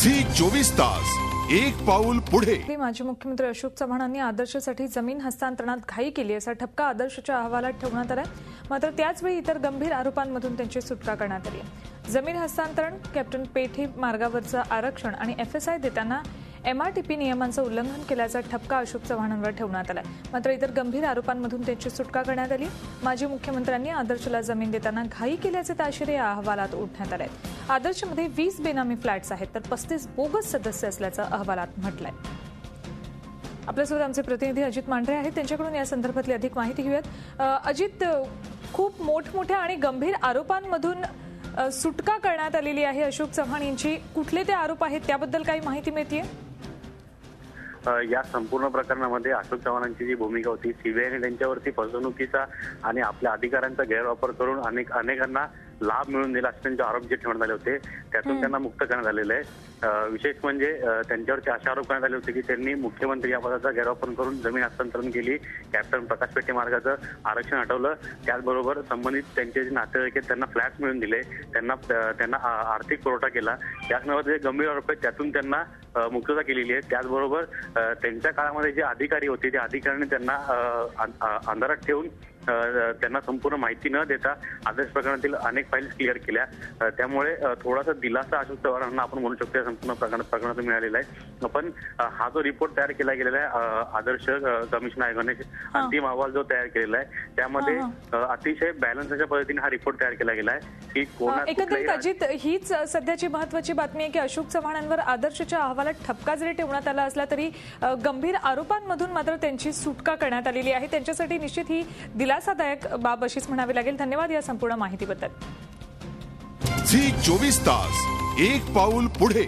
Zee 24 तास एक पाऊल पुढे। माजी मुख्यमंत्री अशोक चव्हाणांनी आदर्शसाठी जमीन हस्तांतरणात घाई केली असा ठपका आदर्शच्या अहवालात ठेवण्यात आला। मात्र त्याचवेळी इतर गंभीर आरोपांमधून त्यांची सुटका करण्यात आली। जमीन हस्तांतरण, कॅप्टन पेठे मार्गावरचं आरक्षण आणि एफएसआय देताना एमआरटीपी नियमांचं उल्लंघन केल्याचा ठपका अशोक चव्हाणांवर ठेवण्यात आला। मात्र इतर गंभीर आरोपांमधून त्यांची सुटका करण्यात आली। माजी मुख्यमंत्र्यांनी आदर्शला जमीन देताना घाई केल्याचे ताशेरे या अहवालात ओढण्यात आले। आदर्शमध्ये 20 बेनामी फ्लॅट्स आहेत तर 35 बोगस सदस्य असल्याचं अहवालात म्हटलंय। आपल्यासोबत आमचे प्रतिनिधी अजित मांढरे आहेत, त्यांच्याकडून या संदर्भातली अधिक माहिती घेऊयात। अजित, खूप मोठमोठ्या आणि गंभीर आरोपांमधून सुटका करण्यात आलेली आहे अशोक चव्हाण यांची। कुठले ते आरोप आहेत त्याबद्दल काही माहिती मिळतेय? या संपूर्ण प्रकरणामध्ये अशोक चव्हाणांची जी भूमिका होती, सीबीआयने त्यांच्यावरती फसवणुकीचा आणि आपल्या अधिकारांचा गैरवापर करून अनेकांना लाभ मिळवून दिला असे त्यांचे आरोप जे ठेवण्यात आले होते त्यातून त्यांना मुक्त करण्यात आलेलं आहे। विशेष म्हणजे त्यांच्यावरती असे आरोप करण्यात आले होते की त्यांनी मुख्यमंत्री या पदाचा गैरवापर करून जमीन हस्तांतरण केली, कॅप्टन प्रकाश पेठे मार्गाचं आरक्षण हटवलं, त्याचबरोबर संबंधित त्यांचे जे नातेवाईक आहेत त्यांना फ्लॅट मिळवून दिले, त्यांना आर्थिक पुरवठा केला। त्याचबरोबर जे गंभीर आरोप आहेत त्यातून त्यांना मुक्तता केलेली आहे। त्याचबरोबर त्यांच्या काळामध्ये जे अधिकारी होते त्या अधिकाऱ्यांनी त्यांना अंधारात ठेवून त्यांना संपूर्ण माहिती न देता आदर्श प्रकरणातील अनेक फाईल्स क्लिअर केल्या। त्यामुळे थोडासा दिलासा अशोक चव्हाणांना आपण म्हणू शकतो या संपूर्ण प्रकरणातून मिळालेला आहे। पण हा जो रिपोर्ट तयार केला गेलेला आहे आदर्श कमिशन आयोगाने अंतिम अहवाल जो तयार केलेला आहे त्यामध्ये अतिशय बॅलन्स अशा पद्धतीने हा रिपोर्ट तयार केला गेला आहे की एकंदरीत अजित, हीच सध्याची महत्त्वाची बातमी आहे की अशोक चव्हाणांवर आदर्शच्या अहवालात ठपका जरी ठेवण्यात आला असला तरी गंभीर आरोपांमधून मात्र त्यांची सुटका करण्यात आलेली आहे। त्यांच्यासाठी निश्चित ही दिलासादायक बाब अशीच म्हणावी लागेल। धन्यवाद या संपूर्ण माहितीबद्दल। झी 24 तास एक पाऊल पुढे।